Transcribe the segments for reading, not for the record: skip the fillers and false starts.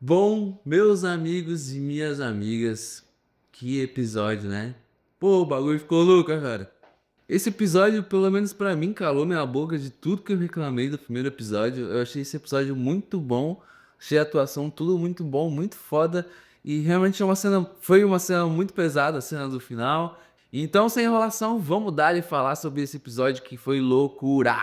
Bom, meus amigos e minhas amigas, que episódio, né? Pô, o bagulho ficou louco, cara. Esse episódio, pelo menos pra mim, calou minha boca de tudo que eu reclamei do primeiro episódio. Eu achei esse episódio muito bom, achei a atuação tudo muito bom, muito foda. E realmente foi uma cena muito pesada, a cena do final. Então, sem enrolação, vamos dar e falar sobre esse episódio que foi loucura.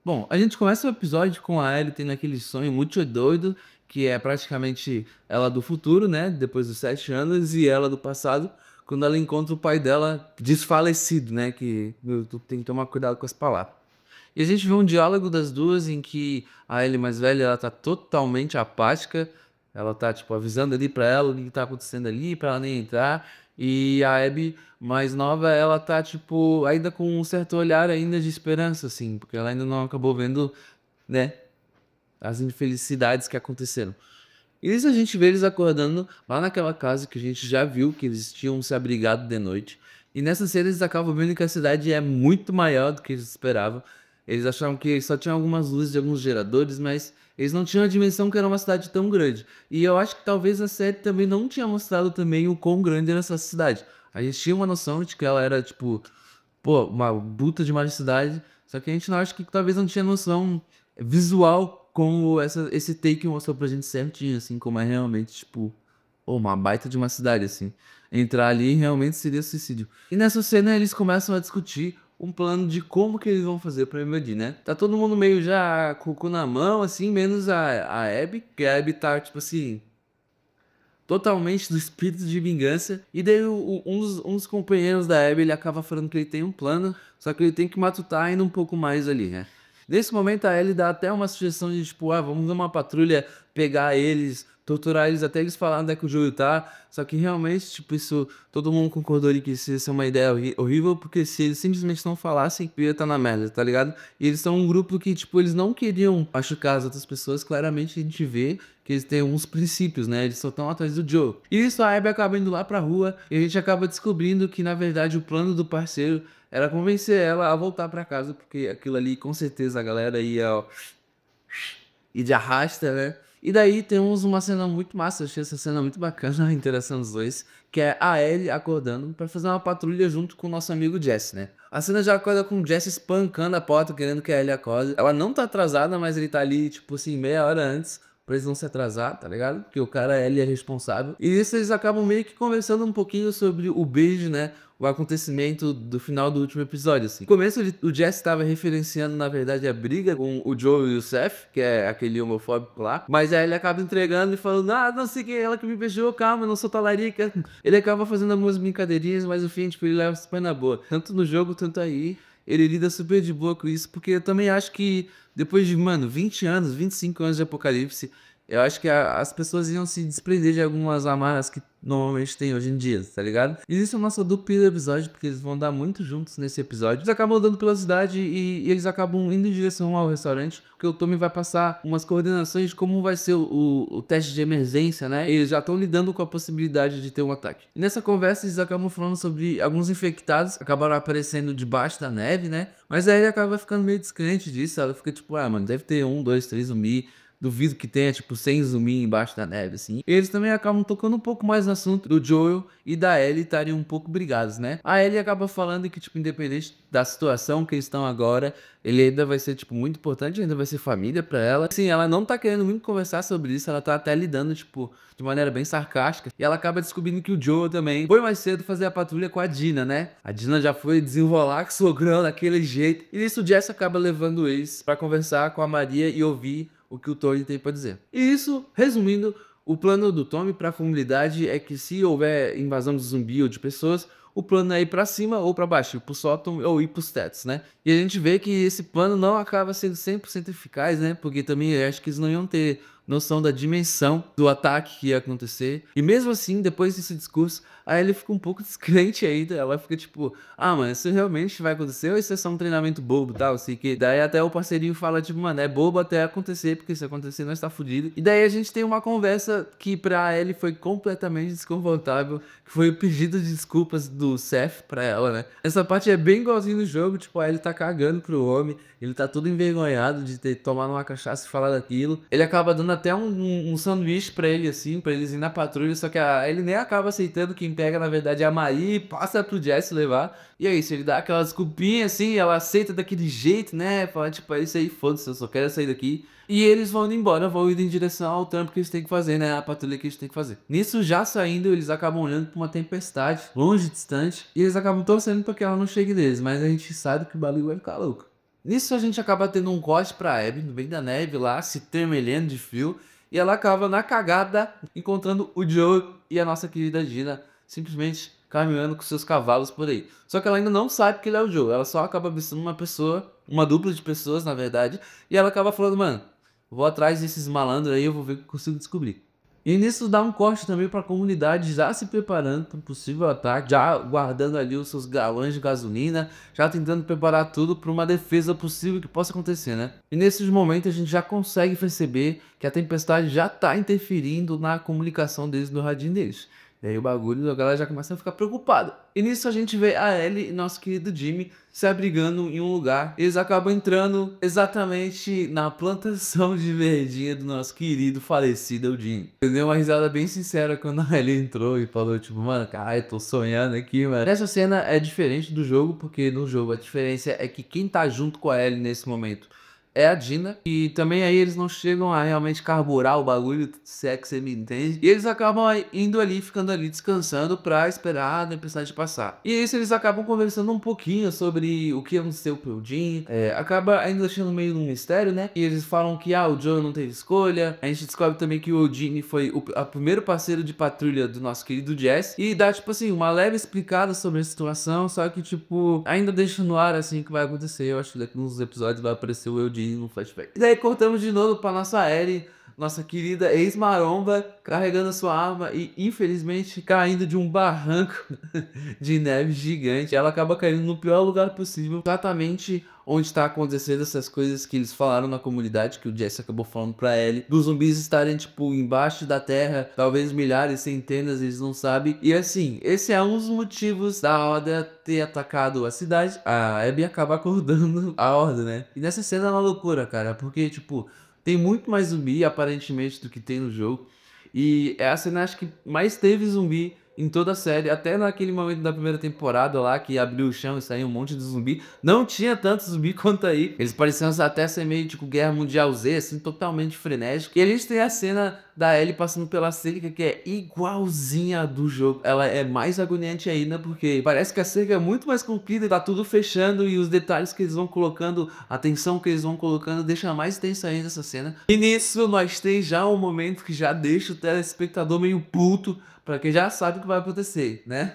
Bom, a gente começa o episódio com a Ellie tendo aquele sonho muito doido, que é praticamente ela do futuro, né? Depois dos 7 anos, e ela do passado, quando ela encontra o pai dela desfalecido, né? Que tu tem que tomar cuidado com as palavras. E a gente vê um diálogo das duas em que a Ellie mais velha, ela tá totalmente apática, ela tá, tipo, avisando ali pra ela o que tá acontecendo ali, pra ela nem entrar. E a Abby mais nova, ela tá, tipo, ainda com um certo olhar ainda de esperança, assim, porque ela ainda não acabou vendo, né, as infelicidades que aconteceram. E isso a gente vê eles acordando lá naquela casa que a gente já viu que eles tinham se abrigado de noite. E nessa cena eles acabam vendo que a cidade é muito maior do que eles esperavam. Eles achavam que só tinha algumas luzes de alguns geradores, mas eles não tinham a dimensão que era uma cidade tão grande. E eu acho que talvez a série também não tinha mostrado também o quão grande era essa cidade. A gente tinha uma noção de que ela era, tipo, pô, uma puta de uma cidade, só que a gente não acha que talvez não tinha noção visual como esse take mostrou pra gente certinho, assim, como é realmente, tipo, pô, uma baita de uma cidade, assim. Entrar ali realmente seria suicídio. E nessa cena eles começam a discutir um plano de como que eles vão fazer pra invadir, né? Tá todo mundo meio já com o cu na mão, assim, menos a Abby, que a Abby tá, tipo assim, totalmente do espírito de vingança. E daí um dos companheiros da Abby, ele acaba falando que ele tem um plano, só que ele tem que matutar ainda um pouco mais ali, né? Nesse momento a Ellie dá até uma sugestão de tipo, ah, vamos numa patrulha pegar eles, torturar eles até eles falarem onde é que o Joel tá. Só que realmente, tipo, isso, todo mundo concordou ali que isso ia ser uma ideia horrível, porque se eles simplesmente não falassem, ia estar na merda, tá ligado? E eles são um grupo que, tipo, eles não queriam machucar as outras pessoas, claramente a gente vê que eles têm uns princípios, né? Eles só estão atrás do Joe. E isso a Abby acaba indo lá pra rua e a gente acaba descobrindo que, na verdade, o plano do parceiro era convencer ela a voltar pra casa, porque aquilo ali, com certeza, a galera ia, ó, e de arrasta, né? E daí temos uma cena muito massa, eu achei essa cena muito bacana, a interação dos dois, que é a Ellie acordando pra fazer uma patrulha junto com o nosso amigo Jesse, né? A cena já acorda com o Jesse espancando a porta, querendo que a Ellie acorde. Ela não tá atrasada, mas ele tá ali, tipo assim, meia hora antes, pra eles não se atrasar, tá ligado? Porque o cara, ele é responsável. E isso eles acabam meio que conversando um pouquinho sobre o beijo, né? O acontecimento do final do último episódio, assim. No começo, o Jesse estava referenciando, na verdade, a briga com o Joe e o Seth, que é aquele homofóbico lá. Mas aí ele acaba entregando e falando, ah, não sei quem é ela que me beijou, calma, eu não sou talarica. Ele acaba fazendo algumas brincadeirinhas, mas no fim, tipo, ele leva super na boa. Tanto no jogo, tanto aí. Ele lida super de boa com isso, porque eu também acho que depois de, mano, 20 anos, 25 anos de Apocalipse, eu acho que as pessoas iam se desprender de algumas amarras que normalmente tem hoje em dia, tá ligado? E isso é o nosso duplo episódio, porque eles vão andar muito juntos nesse episódio. Eles acabam andando pela cidade e eles acabam indo em direção ao restaurante, porque o Tommy vai passar umas coordenações de como vai ser o teste de emergência, né? Eles já estão lidando com a possibilidade de ter um ataque. E nessa conversa eles acabam falando sobre alguns infectados, acabaram aparecendo debaixo da neve, né? Mas aí ele acaba ficando meio descrente disso, ela fica tipo, ah, mano, deve ter um, dois, três zumbi. Duvido que tenha, tipo, 100 zumbi embaixo da neve, assim. Eles também acabam tocando um pouco mais no assunto do Joel e da Ellie estarem um pouco brigados, né? A Ellie acaba falando que, tipo, independente da situação que eles estão agora, ele ainda vai ser, tipo, muito importante, ainda vai ser família pra ela. Assim, ela não tá querendo muito conversar sobre isso, ela tá até lidando, tipo, de maneira bem sarcástica. E ela acaba descobrindo que o Joel também foi mais cedo fazer a patrulha com a Dina, né? A Dina já foi desenrolar com o sogrão daquele jeito. E nisso o Jess acaba levando eles pra conversar com a Maria e ouvir o que o Tony tem para dizer. E isso, resumindo, o plano do Tommy para a comunidade é que se houver invasão de zumbi ou de pessoas, o plano é ir para cima ou para baixo, ir pro sótão ou ir pros tetos, né? E a gente vê que esse plano não acaba sendo 100% eficaz, né? Porque também eu acho que eles não iam ter noção da dimensão do ataque que ia acontecer. E mesmo assim, depois desse discurso, aí ele fica um pouco descrente ainda. Ela fica tipo, ah, mano, isso realmente vai acontecer ou isso é só um treinamento bobo e tal? Assim, que daí até o parceirinho fala, tipo, mano, é bobo até acontecer, porque se acontecer nós tá fudido. E daí a gente tem uma conversa que pra ele foi completamente desconfortável, que foi o pedido de desculpas do Seth pra ela, né? Essa parte é bem igualzinho no jogo, tipo, aí ele tá cagando pro homem, ele tá todo envergonhado de ter tomado uma cachaça e falar daquilo. Ele acaba dando até um sanduíche pra ele, assim, pra eles irem na patrulha, só que ele nem acaba aceitando, quem pega na verdade é a Marie, passa pro Jesse levar, e é isso, ele dá aquela desculpinha assim, ela aceita daquele jeito, né, fala tipo, é isso aí, foda-se, eu só quero sair daqui. E eles vão indo embora, vão indo em direção ao trampo que eles têm que fazer, né, a patrulha que eles têm que fazer. Nisso, já saindo, eles acabam olhando pra uma tempestade, longe, distante, e eles acabam torcendo pra que ela não chegue neles, mas a gente sabe que o bagulho vai ficar louco. Nisso a gente acaba tendo um corte pra Abby, no meio da neve lá, se tremelhando de frio, e ela acaba na cagada encontrando o Joe e a nossa querida Gina, simplesmente caminhando com seus cavalos por aí. Só que ela ainda não sabe que ele é o Joe, ela só acaba avistando uma pessoa, uma dupla de pessoas na verdade, e ela acaba falando, mano, vou atrás desses malandros aí, eu vou ver o que eu consigo descobrir. E nisso dá um corte também para a comunidade já se preparando para um possível ataque, já guardando ali os seus galões de gasolina, já tentando preparar tudo para uma defesa possível que possa acontecer, né? E nesses momentos a gente já consegue perceber que a tempestade já tá interferindo na comunicação deles no radinho deles. E aí o bagulho, a galera já começa a ficar preocupada. E nisso a gente vê a Ellie e nosso querido Jimmy se abrigando em um lugar. Eles acabam entrando exatamente na plantação de verdinha do nosso querido falecido Jimmy. Eu dei uma risada bem sincera quando a Ellie entrou e falou tipo, mano, cara, eu tô sonhando aqui, mano. Essa cena é diferente do jogo, porque no jogo a diferença é que quem tá junto com a Ellie nesse momento é a Dina, e também aí eles não chegam a realmente carburar o bagulho, se é que você me entende. E eles acabam indo ali, ficando ali descansando pra esperar a tempestade passar. E isso eles acabam conversando um pouquinho sobre o que aconteceu pro Jim. Acaba ainda deixando meio um mistério, né? E eles falam que o Joe não teve escolha. A gente descobre também que o Jimmy foi o primeiro parceiro de patrulha do nosso querido Jesse. E dá, tipo assim, uma leve explicada sobre a situação, só que, tipo, ainda deixa no ar, assim, o que vai acontecer. Eu acho que daqui uns episódios vai aparecer o Eugene no flashback. E daí cortamos de novo pra nossa Ellie, nossa querida ex-maromba, carregando a sua arma e infelizmente caindo de um barranco de neve gigante. Ela acaba caindo no pior lugar possível, exatamente onde está acontecendo essas coisas que eles falaram na comunidade, que o Jesse acabou falando pra Ellie, dos zumbis estarem tipo embaixo da terra, talvez milhares, centenas, eles não sabem. E assim, esse é um dos motivos da Horda ter atacado a cidade. A Abby acaba acordando a Horda, né? E nessa cena é uma loucura, cara, porque tipo, tem muito mais zumbi aparentemente do que tem no jogo. E é a cena acho que mais teve zumbi em toda a série, até naquele momento da primeira temporada lá, que abriu o chão e saiu um monte de zumbi, não tinha tanto zumbi quanto aí. Eles pareciam até ser meio tipo Guerra Mundial Z, assim, totalmente frenético. E a gente tem a cena da Ellie passando pela cerca, que é igualzinha a do jogo. Ela é mais agoniante ainda, porque parece que a cerca é muito mais comprida, tá tudo fechando, e os detalhes que eles vão colocando, a tensão que eles vão colocando, deixa mais tensa ainda essa cena. E nisso nós temos já um momento que já deixa o telespectador meio puto, pra quem já sabe o que vai acontecer, né?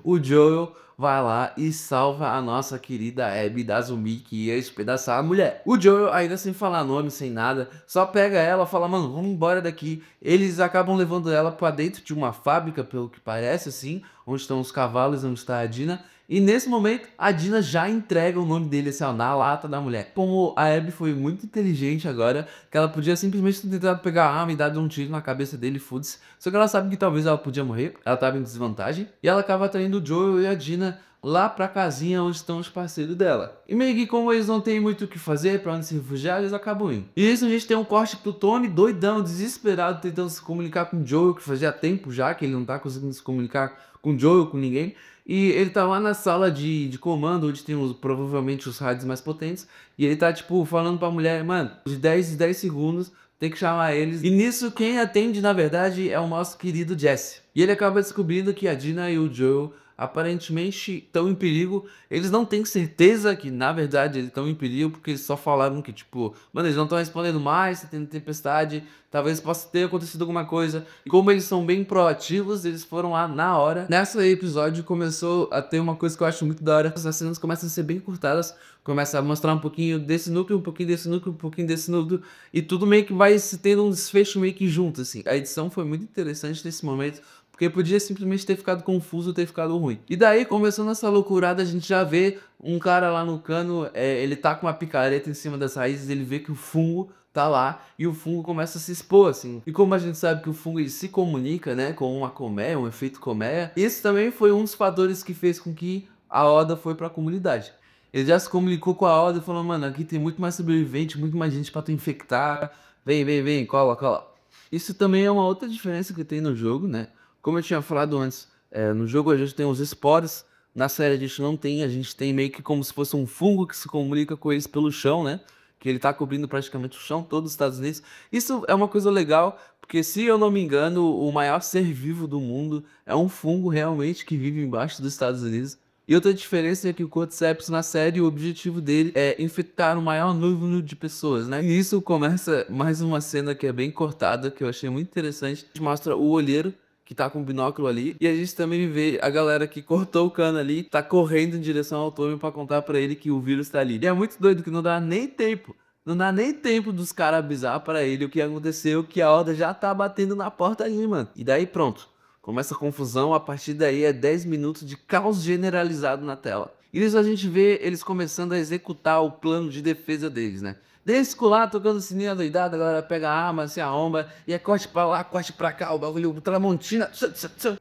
O Joel vai lá e salva a nossa querida Abby da zumbi que ia espedaçar a mulher. O Joel, ainda sem falar nome, sem nada, só pega ela e fala, mano, vamos embora daqui. Eles acabam levando ela pra dentro de uma fábrica, pelo que parece, assim, onde estão os cavalos, onde está a Dina. E nesse momento, a Dina já entrega o nome dele, assim, ó, na lata da mulher. Como a Abby foi muito inteligente agora, que ela podia simplesmente ter tentado pegar a arma e dar um tiro na cabeça dele, foda-se. Só que ela sabe que talvez ela podia morrer, ela tava em desvantagem. E ela acaba traindo o Joel e a Dina lá pra casinha onde estão os parceiros dela. E meio que como eles não têm muito o que fazer, pra onde se refugiar, eles acabam indo. E isso a gente tem um corte pro Tony doidão, desesperado, tentando se comunicar com o Joel, que fazia tempo já que ele não tá conseguindo se comunicar com o Joel, com ninguém. E ele tá lá na sala de comando, onde tem provavelmente os rádios mais potentes. E ele tá, tipo, falando pra mulher, mano, de 10 em 10 segundos, tem que chamar eles. E nisso, quem atende, na verdade, é o nosso querido Jesse. E ele acaba descobrindo que a Dina e o Joel aparentemente estão em perigo. Eles não têm certeza que, na verdade, eles estão em perigo, porque eles só falaram que, tipo, mano, eles não estão respondendo mais, tá tendo tempestade, talvez possa ter acontecido alguma coisa. E como eles são bem proativos, eles foram lá na hora. Nesse episódio começou a ter uma coisa que eu acho muito da hora. As cenas começam a ser bem curtadas, começa a mostrar um pouquinho desse núcleo, um pouquinho desse núcleo, um pouquinho desse núcleo, e tudo meio que vai se tendo um desfecho meio que junto, assim. A edição foi muito interessante nesse momento, porque podia simplesmente ter ficado confuso, ter ficado ruim. E daí, começando essa loucurada, a gente já vê um cara lá no cano, ele tá com uma picareta em cima das raízes, ele vê que o fungo tá lá, e o fungo começa a se expor, assim. E como a gente sabe que o fungo ele se comunica, né, com uma colmeia, um efeito colmeia, esse também foi um dos fatores que fez com que a Horda foi pra comunidade. Ele já se comunicou com a Horda e falou, mano, aqui tem muito mais sobrevivente, muito mais gente pra tu infectar, Vem, vem, vem, cola, cola. Isso também é uma outra diferença que tem no jogo, né? Como eu tinha falado antes, no jogo a gente tem os esporos, na série a gente não tem, a gente tem meio que como se fosse um fungo que se comunica com eles pelo chão, né? Que ele tá cobrindo praticamente o chão todo dos Estados Unidos. Isso é uma coisa legal, porque se eu não me engano, o maior ser vivo do mundo é um fungo realmente que vive embaixo dos Estados Unidos. E outra diferença é que o Cordyceps na série, o objetivo dele é infectar o maior número de pessoas, né? E isso começa mais uma cena que é bem cortada, que eu achei muito interessante. A gente mostra o olheiro que tá com o binóculo ali, e a gente também vê a galera que cortou o cano ali, tá correndo em direção ao Tommy pra contar pra ele que o vírus tá ali. E é muito doido que não dá nem tempo. Não dá nem tempo dos caras avisar pra ele o que aconteceu, que a horda já tá batendo na porta ali, mano. E daí pronto. Começa a confusão, a partir daí é 10 minutos de caos generalizado na tela. E nisso a gente vê eles começando a executar o plano de defesa deles, né? Desde lá, tocando sininho doidado, a galera pega a arma, se arromba, e é corte pra lá, corte pra cá, o bagulho Tramontina.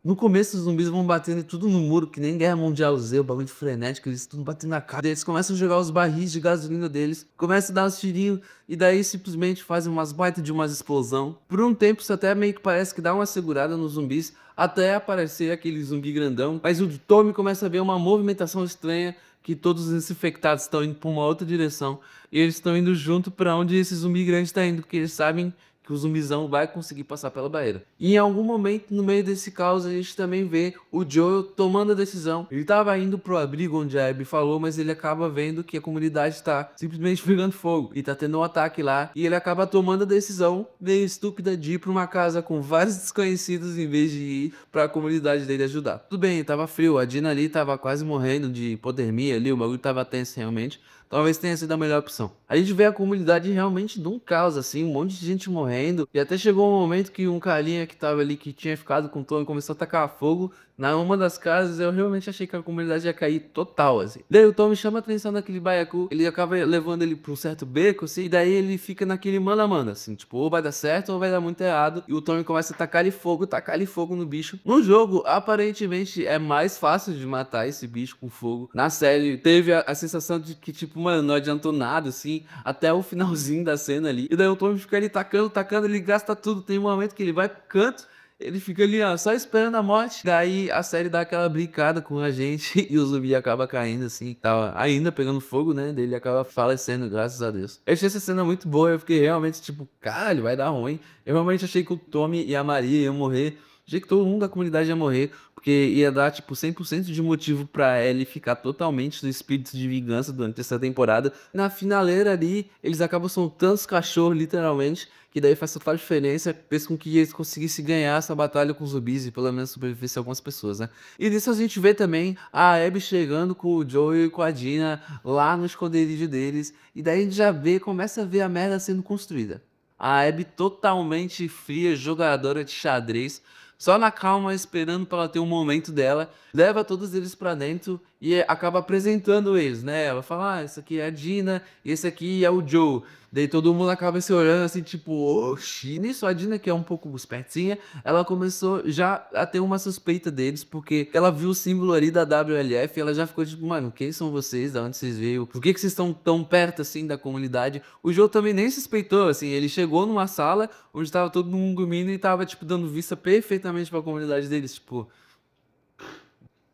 No começo os zumbis vão batendo tudo no muro, que nem Guerra Mundial Z, o bagulho frenético, eles tudo batendo na cara. Eles começam a jogar os barris de gasolina deles, começam a dar uns tirinhos, e daí simplesmente fazem umas baitas de umas explosão. Por um tempo isso até meio que parece que dá uma segurada nos zumbis, até aparecer aquele zumbi grandão. Mas o Tommy começa a ver uma movimentação estranha, que todos os infectados estão indo para uma outra direção. E eles estão indo junto para onde esse zumbi grande está indo, porque eles sabem que o zumbizão vai conseguir passar pela barreira. E em algum momento, no meio desse caos, a gente também vê o Joel tomando a decisão. Ele estava indo pro abrigo onde a Abby falou, mas ele acaba vendo que a comunidade está simplesmente pegando fogo. E tá tendo um ataque lá. E ele acaba tomando a decisão meio estúpida de ir pra uma casa com vários desconhecidos em vez de ir pra comunidade dele ajudar. Tudo bem, tava frio. A Dina ali tava quase morrendo de hipotermia ali. O bagulho tava tenso realmente. Talvez tenha sido a melhor opção. A gente vê a comunidade realmente de um caos, assim, um monte de gente morrendo. E até chegou um momento que um carinha que tava ali, que tinha ficado com o Tony, começou a tacar fogo na uma das casas. Eu realmente achei que a comunidade ia cair total, assim. Daí o Tommy chama a atenção daquele baiacu, ele acaba levando ele pra um certo beco, assim, e daí ele fica naquele mano a mano, assim, tipo, ou vai dar certo ou vai dar muito errado. E o Tommy começa a tacar-lhe fogo no bicho. No jogo, aparentemente, é mais fácil de matar esse bicho com fogo. Na série, teve a sensação de que, tipo, mano, não adiantou nada, assim, até o finalzinho da cena ali. E daí o Tommy fica ali tacando, ele gasta tudo. Tem um momento que ele vai pro canto, ele fica ali, ó, só esperando a morte. Daí a série dá aquela brincada com a gente e o zumbi acaba caindo, assim, tava ainda pegando fogo, né? Daí ele acaba falecendo, graças a Deus. Eu achei essa cena muito boa, eu fiquei realmente tipo, caralho, vai dar ruim. Eu realmente achei que o Tommy e a Maria iam morrer. Achei que todo mundo da comunidade ia morrer, porque ia dar, tipo, 100% de motivo pra Ellie ficar totalmente no espírito de vingança durante essa temporada. Na finaleira ali, eles acabam soltando os cachorros, literalmente, que daí faz total diferença, fez com que eles conseguissem ganhar essa batalha com os zumbis e pelo menos sobreviver algumas pessoas, né? E nisso a gente vê também a Abby chegando com o Joel e com a Dina lá no esconderijo deles, e daí a gente já vê, começa a ver a merda sendo construída. A Abby totalmente fria, jogadora de xadrez, só na calma, esperando pra ela ter um momento dela, leva todos eles pra dentro e acaba apresentando eles, né? Ela fala, ah, esse aqui é a Dina, esse aqui é o Joe. Daí todo mundo acaba se olhando assim, tipo, oxi. Nisso a Dina, que é um pouco espertinha, ela começou já a ter uma suspeita deles, porque ela viu o símbolo ali da WLF e ela já ficou tipo, mano, quem são vocês? Da onde vocês veio? Por que vocês estão tão perto assim da comunidade? O Joe também nem suspeitou, assim, ele chegou numa sala onde tava todo mundo dormindo e tava, tipo, dando vista perfeitamente pra comunidade deles, tipo.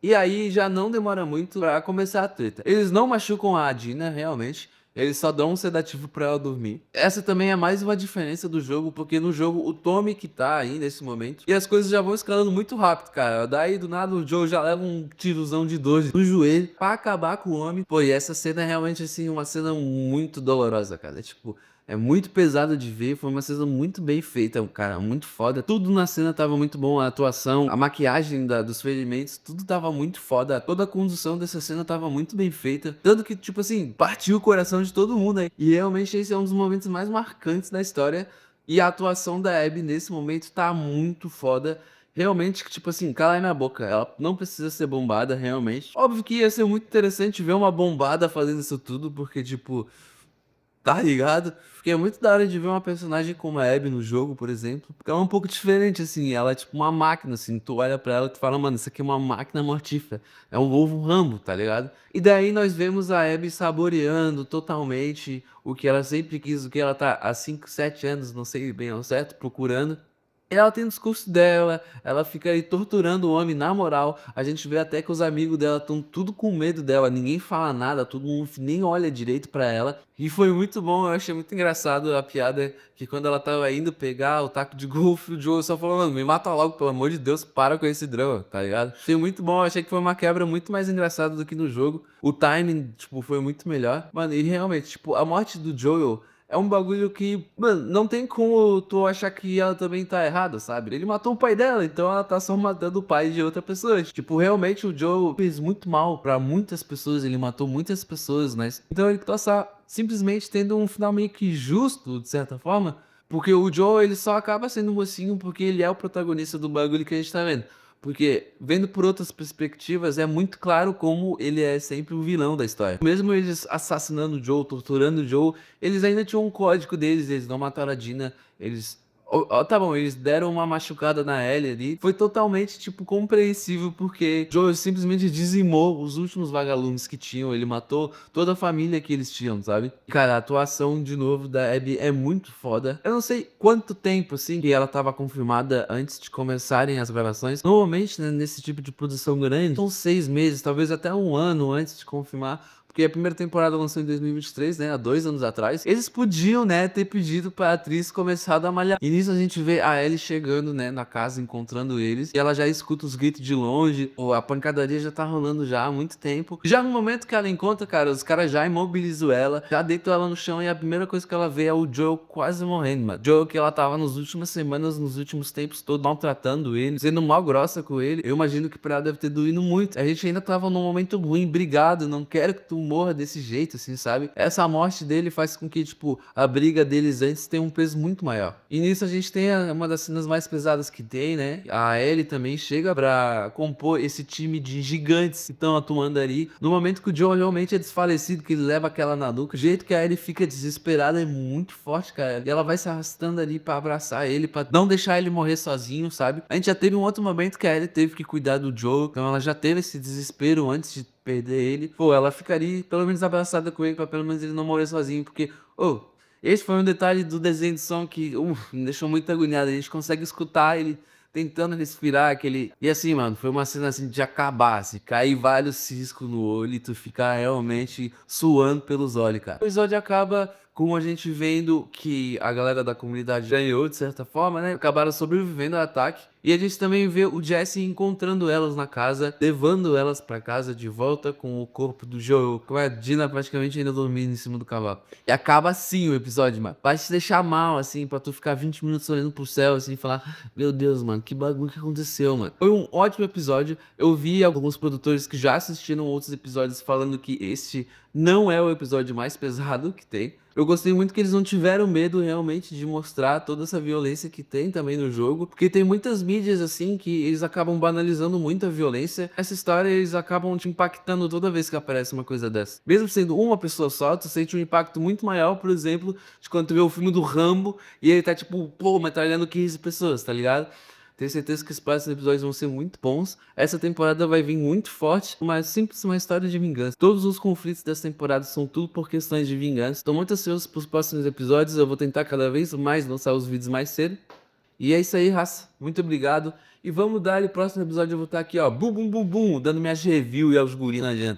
E aí já não demora muito pra começar a treta. Eles não machucam a Dina, realmente. Eles só dão um sedativo pra ela dormir. Essa também é mais uma diferença do jogo, porque no jogo o Tommy que tá aí nesse momento, e as coisas já vão escalando muito rápido, cara. Daí do nada o Joe já leva um tirozão de 12 no joelho pra acabar com o homem. Pô, e essa cena é realmente assim, uma cena muito dolorosa, cara. Tipo, é muito pesado de ver, foi uma cena muito bem feita, cara, muito foda. Tudo na cena tava muito bom, a atuação, a maquiagem dos ferimentos, tudo tava muito foda. Toda a condução dessa cena tava muito bem feita. Tanto que, tipo assim, partiu o coração de todo mundo aí. E realmente esse é um dos momentos mais marcantes da história. E a atuação da Abby nesse momento tá muito foda. Realmente, tipo assim, cala aí na boca. Ela não precisa ser bombada, realmente. Óbvio que ia ser muito interessante ver uma bombada fazendo isso tudo, porque, tipo, tá ligado? Porque é muito da hora de ver uma personagem como a Abby no jogo, por exemplo, porque ela é um pouco diferente, assim, ela é tipo uma máquina, assim, tu olha pra ela e tu fala, mano, isso aqui é uma máquina mortífera, é um novo Rambo, tá ligado? E daí nós vemos a Abby saboreando totalmente o que ela sempre quis, o que ela tá há 5, 7 anos, não sei bem ao certo, procurando. Ela tem o discurso dela, ela fica aí torturando o homem na moral. A gente vê até que os amigos dela estão tudo com medo dela, ninguém fala nada, todo mundo nem olha direito pra ela. E foi muito bom, eu achei muito engraçado a piada que quando ela tava indo pegar o taco de golfe, o Joe só falou, mano, me mata logo, pelo amor de Deus, para com esse drama, tá ligado? Foi muito bom, eu achei que foi uma quebra muito mais engraçada do que no jogo. O timing, tipo, foi muito melhor. Mano, e realmente, tipo, a morte do Joel é um bagulho que, mano, não tem como tu achar que ela também tá errada, sabe? Ele matou o pai dela, então ela tá só matando o pai de outra pessoa. Tipo, realmente o Joe fez muito mal pra muitas pessoas, ele matou muitas pessoas, né? Então ele tá só simplesmente tendo um final meio que justo, de certa forma, porque o Joe, ele só acaba sendo mocinho porque ele é o protagonista do bagulho que a gente tá vendo. Porque, vendo por outras perspectivas, é muito claro como ele é sempre o vilão da história. Mesmo eles assassinando o Joe, torturando o Joe, eles ainda tinham um código deles, eles não mataram a Dina, eles... tá bom, eles deram uma machucada na Ellie ali. Foi totalmente, tipo, compreensível, porque Joe simplesmente dizimou os últimos vagalumes que tinham. Ele matou toda a família que eles tinham, sabe? E, cara, a atuação, de novo, da Abby é muito foda. Eu não sei quanto tempo, assim, que ela tava confirmada antes de começarem as gravações. Normalmente, né, nesse tipo de produção grande, são 6 meses, talvez até um ano antes de confirmar. Porque a primeira temporada lançou em 2023, né? Há 2 anos atrás. Eles podiam, né, ter pedido pra atriz começar a malhar. E nisso a gente vê a Ellie chegando, né, na casa, encontrando eles. E ela já escuta os gritos de longe. Ou a pancadaria já tá rolando já há muito tempo. Já no momento que ela encontra, cara, os caras já imobilizam ela. Já deitam ela no chão e a primeira coisa que ela vê é o Joel quase morrendo, mano. Joel que ela tava nas últimas semanas, nos últimos tempos todos maltratando ele, sendo mal grossa com ele. Eu imagino que pra ela deve ter doído muito. A gente ainda tava num momento ruim, brigado, não quero que tu morra desse jeito, assim, sabe? Essa morte dele faz com que, tipo, a briga deles antes tenha um peso muito maior. E nisso a gente tem uma das cenas mais pesadas que tem, né? A Ellie também chega pra compor esse time de gigantes que estão atuando ali. No momento que o Joe realmente é desfalecido, que ele leva aquela na nuca, o jeito que a Ellie fica desesperada é muito forte, cara. E ela vai se arrastando ali pra abraçar ele, pra não deixar ele morrer sozinho, sabe? A gente já teve um outro momento que a Ellie teve que cuidar do Joe, então ela já teve esse desespero antes de perder ele. Pô, ela ficaria pelo menos abraçada com ele, pra pelo menos ele não morrer sozinho, porque, ô, esse foi um detalhe do desenho de som que, me deixou muito agoniado. A gente consegue escutar ele tentando respirar aquele... E assim, mano, foi uma cena assim de acabar, assim, cair vários ciscos no olho e tu ficar realmente suando pelos olhos, cara. O episódio acaba com a gente vendo que a galera da comunidade ganhou, de certa forma, né? Acabaram sobrevivendo ao ataque. E a gente também vê o Jesse encontrando elas na casa, levando elas pra casa de volta com o corpo do Joel, com a Dina praticamente ainda dormindo em cima do cavalo. E acaba assim o episódio, mano. Vai te deixar mal, assim, pra tu ficar 20 minutos olhando pro céu, assim, e falar: Meu Deus, mano, que bagulho que aconteceu, mano. Foi um ótimo episódio. Eu vi alguns produtores que já assistiram outros episódios falando que este não é o episódio mais pesado que tem. Eu gostei muito que eles não tiveram medo realmente de mostrar toda essa violência que tem também no jogo, porque tem muitas mídias assim que eles acabam banalizando muito a violência. Essa história eles acabam te impactando toda vez que aparece uma coisa dessa. Mesmo sendo uma pessoa só, tu sente um impacto muito maior, por exemplo, de quando tu vê o filme do Rambo e ele tá tipo, pô, metralhando 15 pessoas, tá ligado? Tenho certeza que os próximos episódios vão ser muito bons. Essa temporada vai vir muito forte, mas simples uma história de vingança. Todos os conflitos dessa temporada são tudo por questões de vingança. Estou muito ansioso para os próximos episódios. Eu vou tentar cada vez mais lançar os vídeos mais cedo. E é isso aí, raça. Muito obrigado. E vamos dar o próximo episódio. Eu vou estar aqui, ó, bum, bum, bum, bum, dando minhas reviews e aos guri na janta.